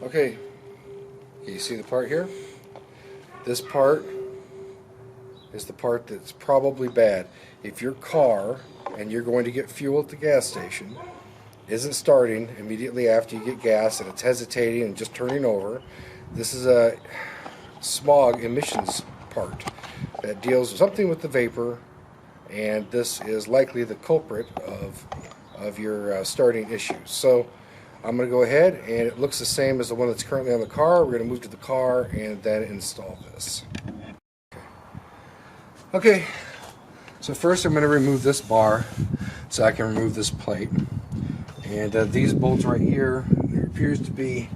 Okay, you see the part here? This part is the part that's probably bad. If your car, and you're going to get fuel at the gas station, isn't starting immediately after you get gas and it's hesitating and just turning over, this is a smog emissions part that deals with something with the vapor, and this is likely the culprit of your starting issues. So I'm going to go ahead, and it looks the same as the one that's currently on the car. We're going to move to the car and then install this. Okay, so first I'm going to remove this bar so I can remove this plate. And these bolts right here, there appears to be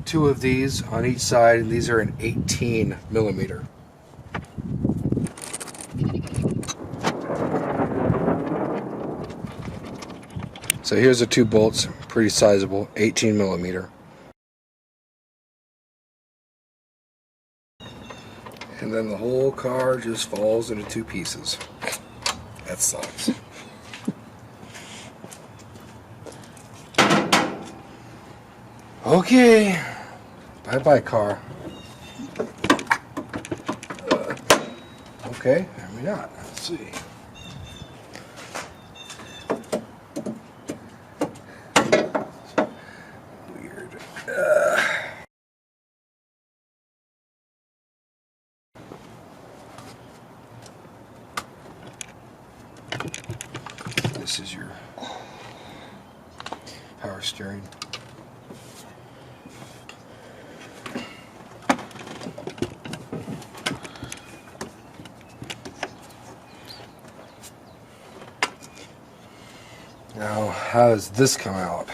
2 of these on each side, and these are an 18 millimeter. So here's the 2 bolts, pretty sizable, 18 millimeter. And then the whole car just falls into 2 pieces. That sucks. Okay, bye-bye car. Okay, maybe not. Let's see. Weird. This is your power steering. Now, how does this come out?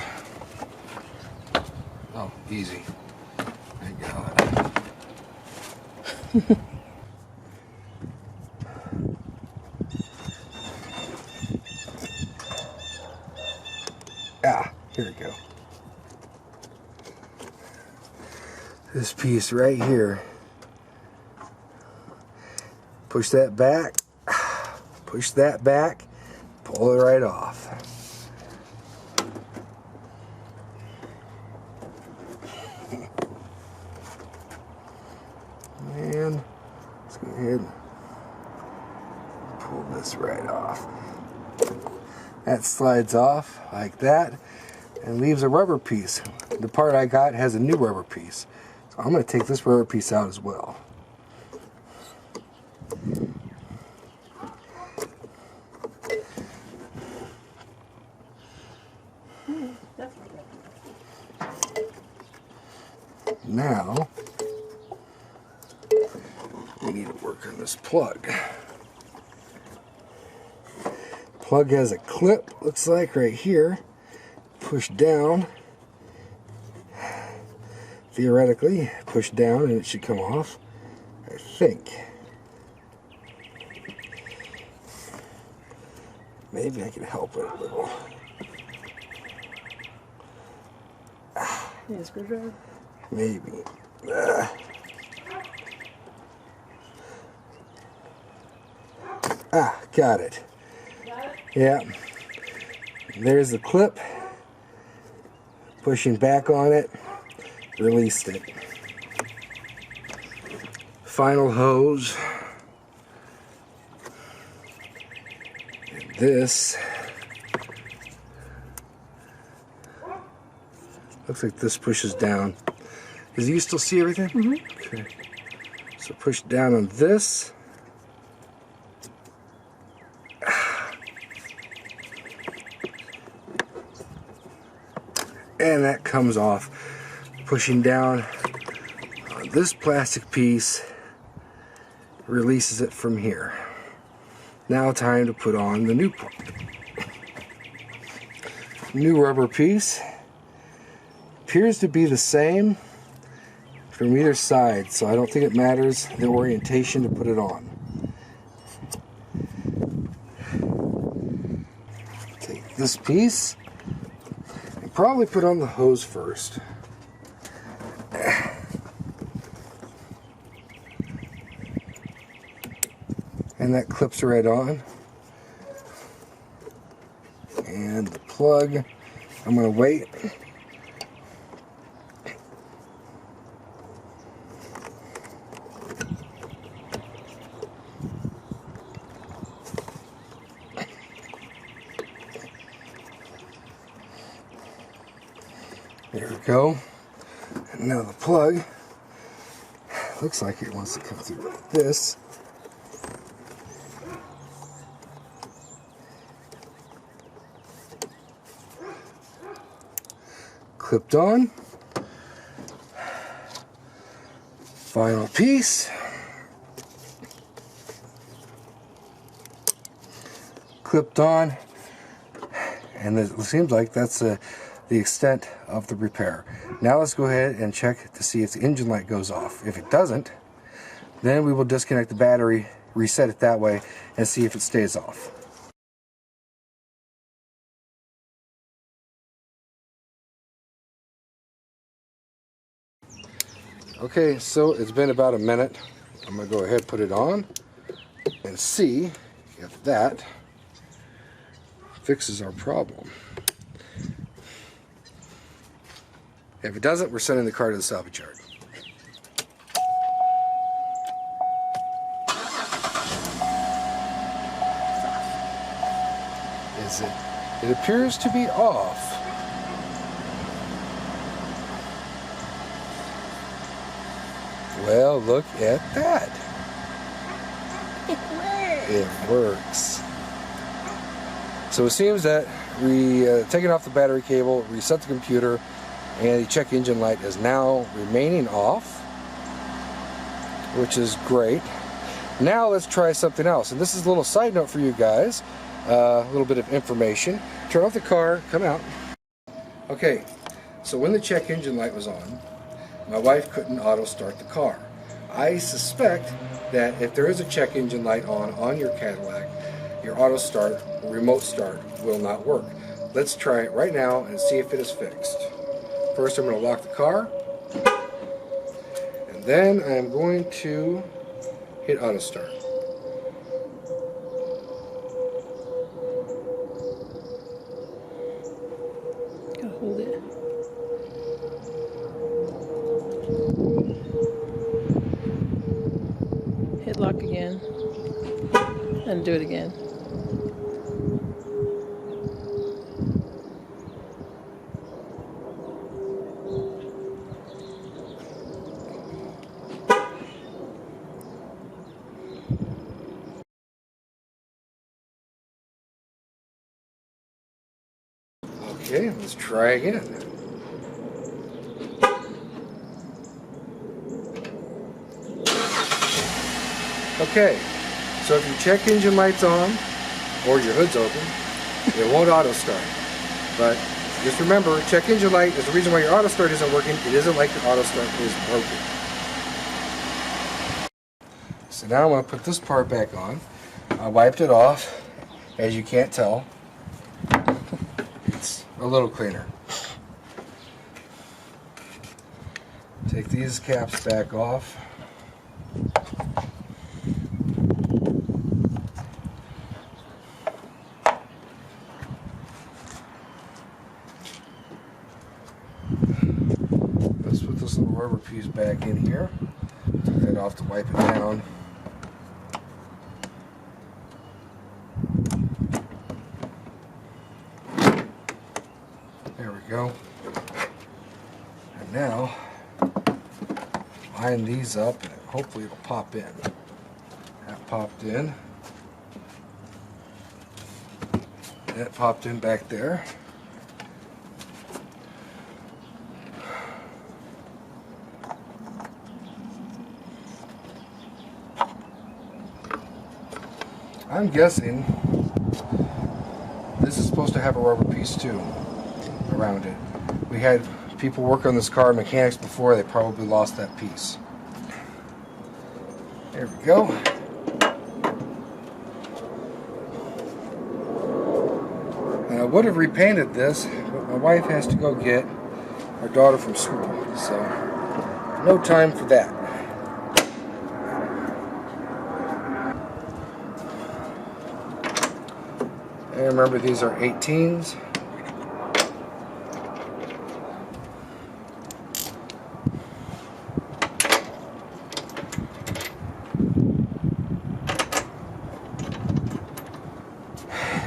Oh, easy. Thank God. Here we go. This piece right here. Push that back. Push that back. Pull it right off. And let's go ahead and pull this right off. That slides off like that and leaves a rubber piece. The part I got has a new rubber piece. So I'm going to take this rubber piece out as well. Now, we need to work on this plug. Plug has a clip, looks like, right here. Push down. Theoretically, push down and it should come off, I think. Maybe I can help it a little. Need a screwdriver? Maybe. Got it. Yeah. There's the clip. Pushing back on it, released it. Final hose. And this looks like this pushes down. Do you still see everything? Mm-hmm. Okay. So push down on this. And that comes off. Pushing down on this plastic piece releases it from here. Now time to put on the new part. New rubber piece. Appears to be the same from either side, so I don't think it matters the orientation to put it on. Take this piece and probably put on the hose first. And that clips right on. And the plug, I'm going to wait There we go. And now the plug looks like it wants to come through like this. Clipped on. Final piece. Clipped on. And it seems like that's the extent of the repair. Now let's go ahead and check to see if the engine light goes off. If it doesn't, then we will disconnect the battery, reset it that way, and see if it stays off. Okay, so it's been about a minute. I'm going to go ahead and put it on and see if that fixes our problem. If it doesn't, we're sending the car to the salvage yard. Is it? It appears to be off. Well, look at that. It works. So it seems that we taken off the battery cable, reset the computer, and the check engine light is now remaining off, which is great. Now let's try something else. And this is a little side note for you guys, a little bit of information. Turn off the car, come out. Okay, so when the check engine light was on, my wife couldn't auto start the car. I suspect that if there is a check engine light on your Cadillac, your auto start, remote start will not work. Let's try it right now and see if it is fixed. First, I'm going to lock the car, and then I'm going to hit auto start. Gotta hold it. Hit lock again, and do it again. Okay, let's try again. Okay, so if your check engine light's on, or your hood's open, it won't auto start. But just remember, check engine light is the reason why your auto start isn't working. It isn't like your auto start is broken. So now I'm going to put this part back on. I wiped it off. As you can't tell, it's a little cleaner. Take these caps back off. Let's put this little rubber piece back in here. Take that off to wipe it down. There we go. And now, line these up and hopefully it'll pop in. That popped in. That popped in back there. I'm guessing this is supposed to have a rubber piece too around it. We had people work on this car, mechanics before, they probably lost that piece. There we go. And I would have repainted this, but my wife has to go get our daughter from school, so no time for that. And remember, these are 18s.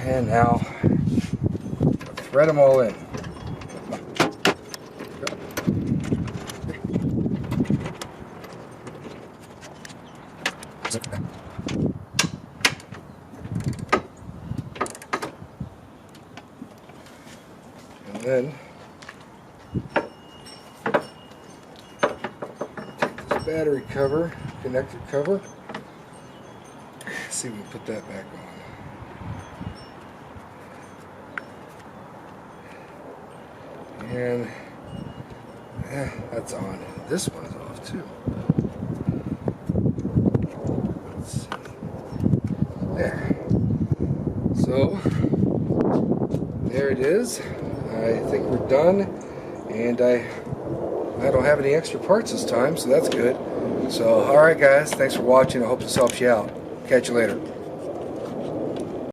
And now, thread them all in. battery cover, connector cover. Let's see if we can put that back on. And that's on. This one's off too. Let's see. There. So there it is. I think we're done, and I don't have any extra parts this time, so that's good. So alright guys, thanks for watching. I hope this helps you out. Catch you later.